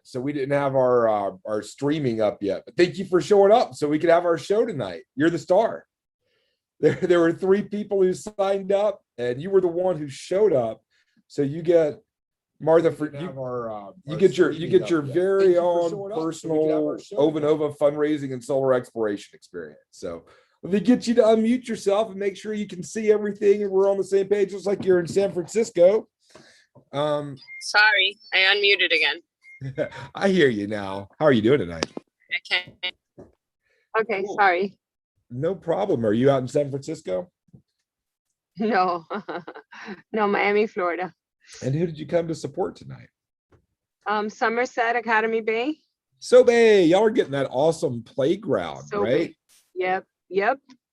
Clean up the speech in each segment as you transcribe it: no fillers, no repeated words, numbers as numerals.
so we didn't have our streaming up yet. But thank you for showing up so we could have our show tonight. You're the star. There were 3 people who signed up, and you were the one who showed up. So you get Martha for you get your very own personal Ovanova fundraising and solar exploration experience. So let me get you to unmute yourself and make sure you can see everything and we're on the same page. Looks like you're in San Francisco. Sorry, I unmuted again. I hear you now. How are you doing tonight? Okay. Okay, sorry. No problem. Are you out in San Francisco? No, no, Miami, Florida. And who did you come to support tonight? Somerset Academy Bay. Bay, y'all are getting that awesome playground, right? Yep.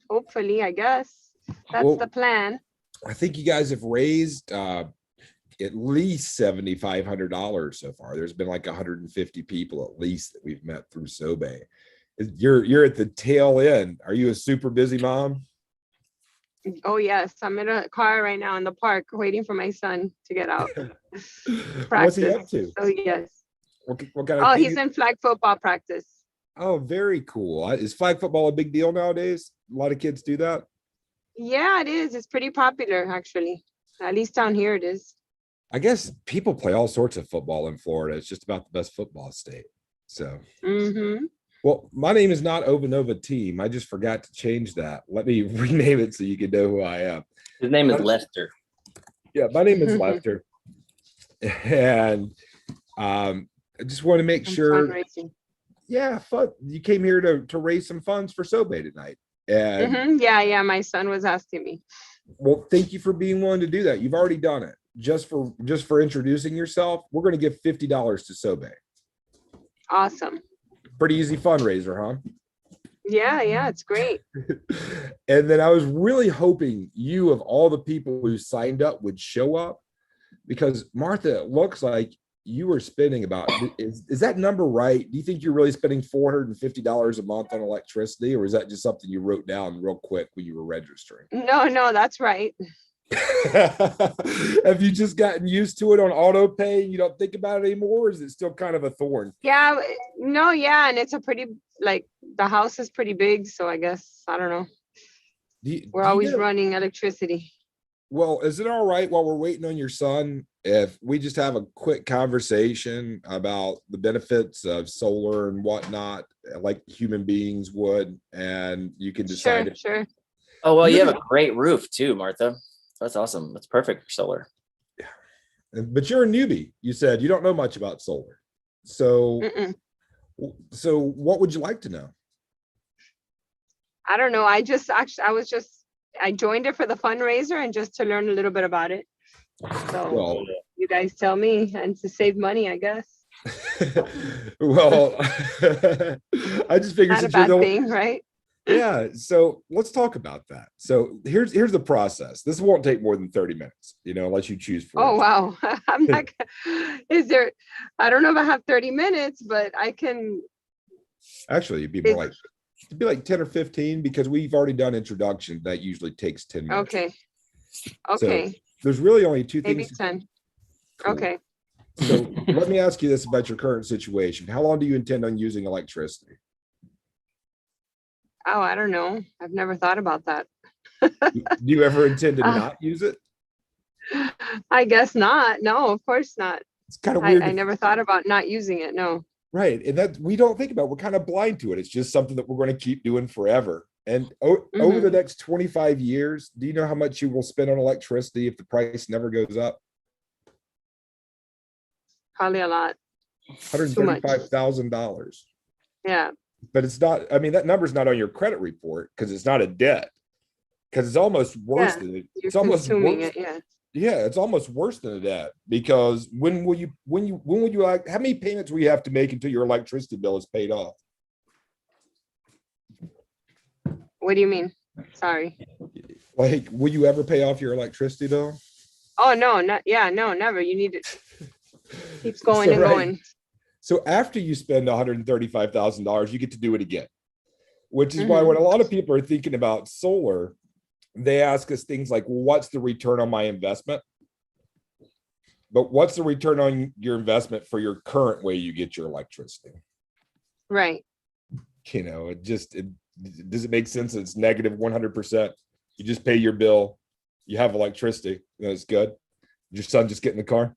Hopefully, I guess that's the plan. I think you guys have raised at least $7,500 so far. There's been like 150 people at least that we've met through Bay. You're at the tail end. Are you a super busy mom? Oh yes, I'm in a car right now in the park waiting for my son to get out. What's he up to? Oh yes. What kind of he's in flag football practice. Oh, very cool. Is flag football a big deal nowadays? A lot of kids do that. Yeah, it is. It's pretty popular actually. At least down here it is. I guess people play all sorts of football in Florida. It's just about the best football state. So well, my name is not Ovanova Team. I just forgot to change that. Let me rename it so you can know who I am. His name is Lester. Yeah, my name is Lester. And I just want to make sure. Fundraising. Yeah, fun. You came here to raise some funds for Bay tonight. And yeah, my son was asking me. Well, thank you for being willing to do that. You've already done it. Just for introducing yourself, we're going to give $50 to Bay. Awesome. Pretty easy fundraiser, huh? Yeah, it's great. And then I was really hoping you, of all the people who signed up, would show up, because Martha, it looks like you were spending about, is that number right? Do you think you're really spending $450 a month on electricity, or is that just something you wrote down real quick when you were registering? No, that's right. Have you just gotten used to it on auto pay? You don't think about it anymore, or is it still kind of a thorn? Yeah, and it's a pretty, like, the house is pretty big, so I guess, I don't know. We're always running electricity. Well, is it all right while we're waiting on your son if we just have a quick conversation about the benefits of solar and whatnot, like human beings would, and you can decide? Sure. Oh, well, you have a great roof too, Martha. That's awesome. That's perfect for solar. Yeah, but you're a newbie. You said you don't know much about solar. So what would you like to know? I don't know. I joined it for the fundraiser and just to learn a little bit about it. So you guys tell me, and to save money, I guess. Well, I just figured not a bad thing, right? Yeah, so let's talk about that. So here's the process. This won't take more than 30 minutes, unless you choose for it. Wow. I'm not I don't know if I have 30 minutes, but I can. Actually, it'd be like 10 or 15, because we've already done introduction. That usually takes 10 minutes. Okay. So there's really only 2 things. Maybe 10. Cool. Okay. So let me ask you this about your current situation. How long do you intend on using electricity? Oh, I don't know. I've never thought about that. Do you ever intend to not use it? I guess not. No, of course not. It's kind of weird. I never thought about not using it. No. Right. And that we don't think about. We're kind of blind to it. It's just something that we're going to keep doing forever. And over the next 25 years, do you know how much you will spend on electricity if the price never goes up? Probably a lot. $135,000. Yeah. But it's not, that number's not on your credit report, because it's not a debt, because it's almost worse than it. It's almost worse. Yeah, it's almost worse than a debt, because when will you how many payments will you have to make until your electricity bill is paid off? What do you mean? Sorry. Like, will you ever pay off your electricity bill? Oh, no, never. You need it. Keeps going and going. So after you spend $135,000, you get to do it again, which is why when a lot of people are thinking about solar, they ask us things like, well, what's the return on my investment? but what's the return on your investment for your current way you get your electricity? Right. You know, does it make sense? It's negative 100%. You just pay your bill. You have electricity. That's good. Your son just get in the car?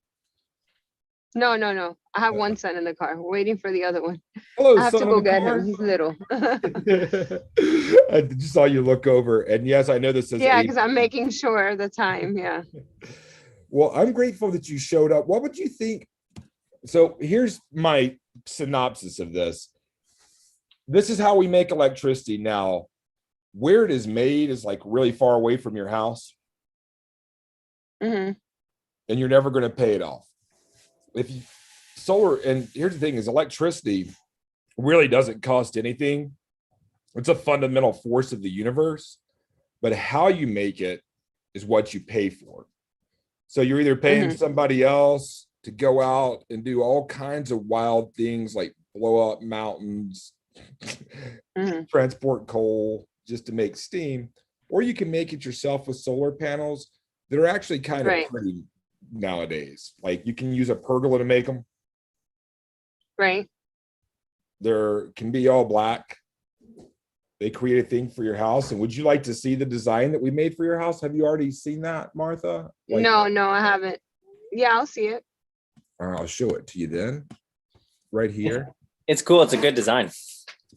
No. I have one son in the car. We're waiting for the other one. Hello, I have to son go in the get car. him. He's little. I just saw you look over, and yes, I know this says Yeah, 8. because I'm making sure the time. Yeah. Well, I'm grateful that you showed up. What would you think? So here's my synopsis of this. This is how we make electricity now. Where it is made is like really far away from your house, Mm-hmm. and you're never going to pay it off. If you solar, and here's the thing is electricity really doesn't cost anything. It's a fundamental force of the universe, but how you make it is what you pay for. So you're either paying somebody else to go out and do all kinds of wild things like blow up mountains, transport coal just to make steam, or you can make it yourself with solar panels that are actually kind of pretty nowadays. Like you can use a pergola to make them. Right. There can be all black. They create a thing for your house. And would you like to see the design that we made for your house? Have you already seen that, Martha? No, I haven't. Yeah, I'll see it. All right, I'll show it to you then. Right here. It's cool. It's a good design.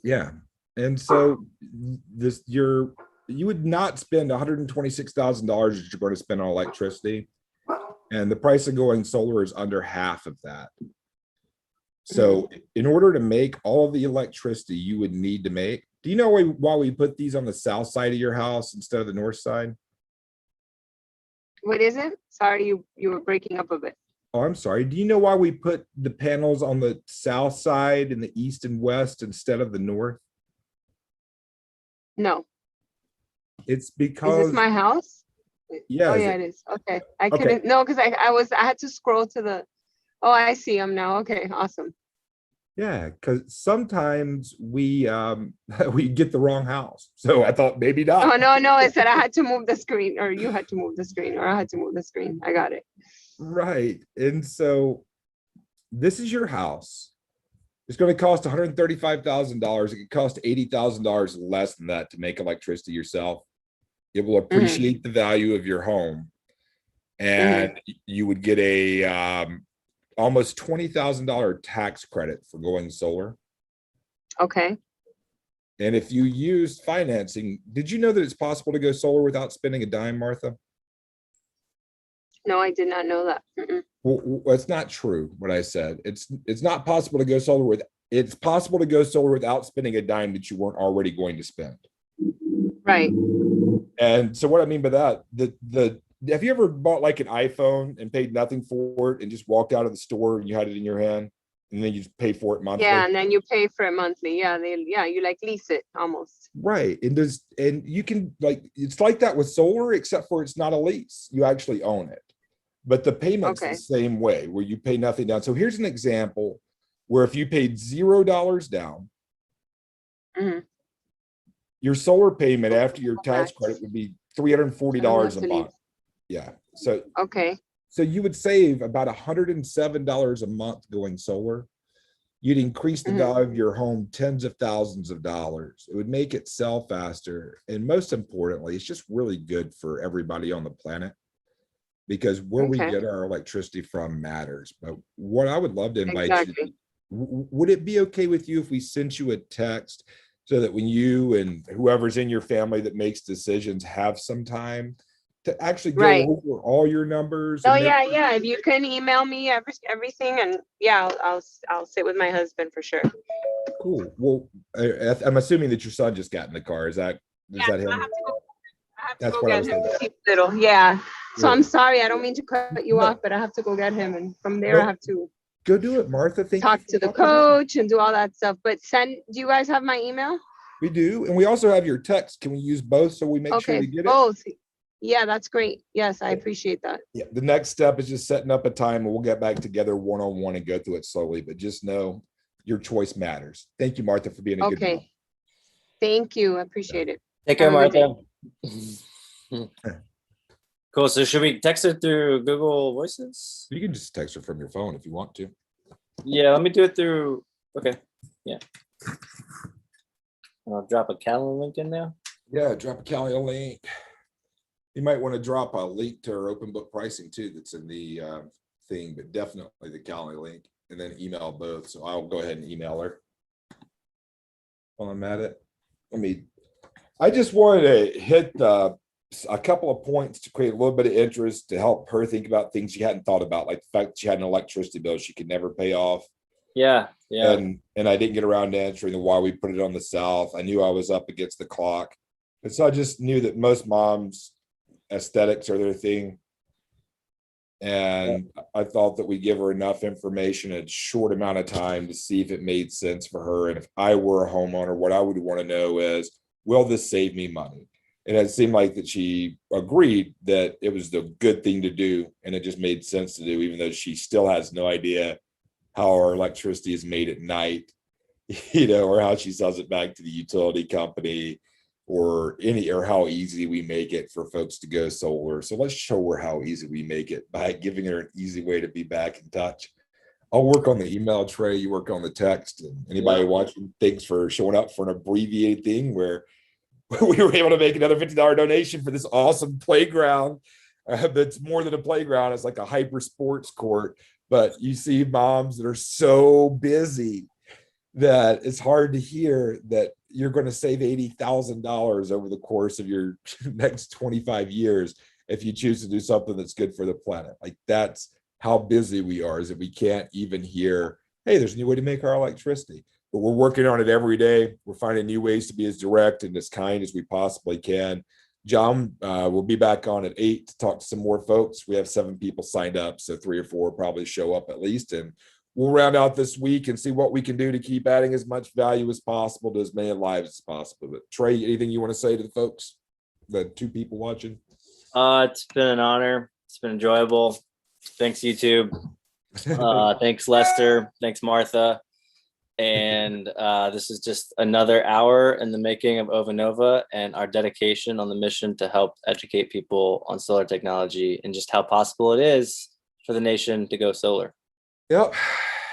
Yeah. And so you would not spend $126,000 that you're going to spend on electricity. And the price of going solar is under half of that. So in order to make all of the electricity you would need to make, do you know why we put these on the south side of your house instead of the north side? What is it? Sorry, you were breaking up a bit. Oh, I'm sorry. Do you know why we put the panels on the south side and the east and west instead of the north? No. It's because Is this my house? Yeah. Oh yeah, it is. Okay. I couldn't no, because I had to scroll to the. Oh, I see them now. Okay, awesome. Yeah, because sometimes we we get the wrong house. So I thought maybe not. Oh no, I said I had to move the screen, or you had to move the screen, or I had to move the screen. I got it. Right. And so this is your house. It's going to cost $135,000. It could cost $80,000 less than that to make electricity yourself. It will appreciate the value of your home. And you would get a almost $20,000 tax credit for going solar. Okay. And if you use financing, did you know that it's possible to go solar without spending a dime, Martha? No, I did not know that. Well, that's not true. What I said, it's not possible to go solar with. It's possible to go solar without spending a dime that you weren't already going to spend. Right. And so what I mean by that, have you ever bought like an iPhone and paid nothing for it and just walked out of the store and you had it in your hand and then you just pay for it monthly? Yeah, and then you pay for it monthly. Yeah, you like lease it almost. Right. And you can it's like that with solar, except for it's not a lease. You actually own it. But the payment's the same way where you pay nothing down. So here's an example where if you paid $0 down, your solar payment after your tax credit would be $340 a month. Yeah. So so you would save about $107 a month going solar. You'd increase the value of your home tens of thousands of dollars. It would make it sell faster. And most importantly, it's just really good for everybody on the planet, because where we get our electricity from matters. But what I would love to invite you to, would it be okay with you if we sent you a text so that when you and whoever's in your family that makes decisions have some time to actually go over all your numbers? Oh yeah. If you can email me everything, and I'll sit with my husband for sure. Cool. Well, I'm assuming that your son just got in the car. Is that him? I have to go get him. He's little. Yeah. So I'm sorry. I don't mean to cut you off, but I have to go get him, and from there I have to go do it, Martha. Talk to the coach and do all that stuff. But do you guys have my email? We do, and we also have your text. Can we use both so we make sure you get it? Both. Yeah, that's great. Yes, I appreciate that. Yeah, the next step is just setting up a time, and we'll get back together one-on-one and go through it slowly. But just know your choice matters. Thank you, Martha, for being a good mom. Thank you. I appreciate it. Take care, Martha. Cool. So should we text her through Google Voices? You can just text her from your phone if you want to. Yeah, let me do it through. Okay. Yeah. I'll drop a calendar link in there. Yeah, drop a calendar link. You might want to drop a link to her open book pricing too. That's in the thing, but definitely the calendar link, and then email both. So I'll go ahead and email her while I'm at it. I just wanted to hit a couple of points to create a little bit of interest to help her think about things she hadn't thought about, like the fact that she had an electricity bill she could never pay off. Yeah. And I didn't get around to answering the why we put it on the south. I knew I was up against the clock. And so I just knew that most moms' aesthetics are their thing. And I thought that we give her enough information in a short amount of time to see if it made sense for her. And if I were a homeowner, what I would want to know is, will this save me money? And it seemed like that she agreed that it was the good thing to do. And it just made sense to do, even though she still has no idea how our electricity is made at night, or how she sells it back to the utility company, or how easy we make it for folks to go solar. So let's show her how easy we make it by giving her an easy way to be back in touch. I'll work on the email, Trey. You work on the text. And anybody watching, thanks for showing up for an abbreviated thing where we were able to make another $50 donation for this awesome playground. That's more than a playground. It's like a hyper sports court. But you see moms that are so busy that it's hard to hear that you're going to save $80,000 over the course of your next 25 years if you choose to do something that's good for the planet. Like, that's how busy we are, is that we can't even hear, hey, there's a new way to make our electricity. But we're working on it every day. We're finding new ways to be as direct and as kind as we possibly can. John will be back on at 8 to talk to some more folks. We have 7 people signed up, so 3 or 4 probably show up at least. And we'll round out this week and see what we can do to keep adding as much value as possible to as many lives as possible. But Trey, anything you want to say to the folks, the 2 people watching? It's been an honor. It's been enjoyable. Thanks, YouTube. Thanks, Lester. Thanks, Martha. And this is just another hour in the making of Ovanova and our dedication on the mission to help educate people on solar technology and just how possible it is for the nation to go solar. Yep.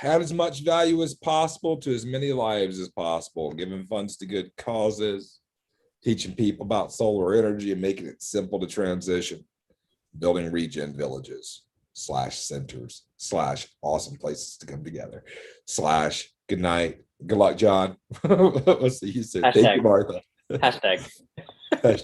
Add as much value as possible to as many lives as possible, giving funds to good causes, teaching people about solar energy and making it simple to transition, building regen villages /centers /awesome places to come together /good night. Good luck, John. We'll see you soon. Thank you, Martha. Hashtag.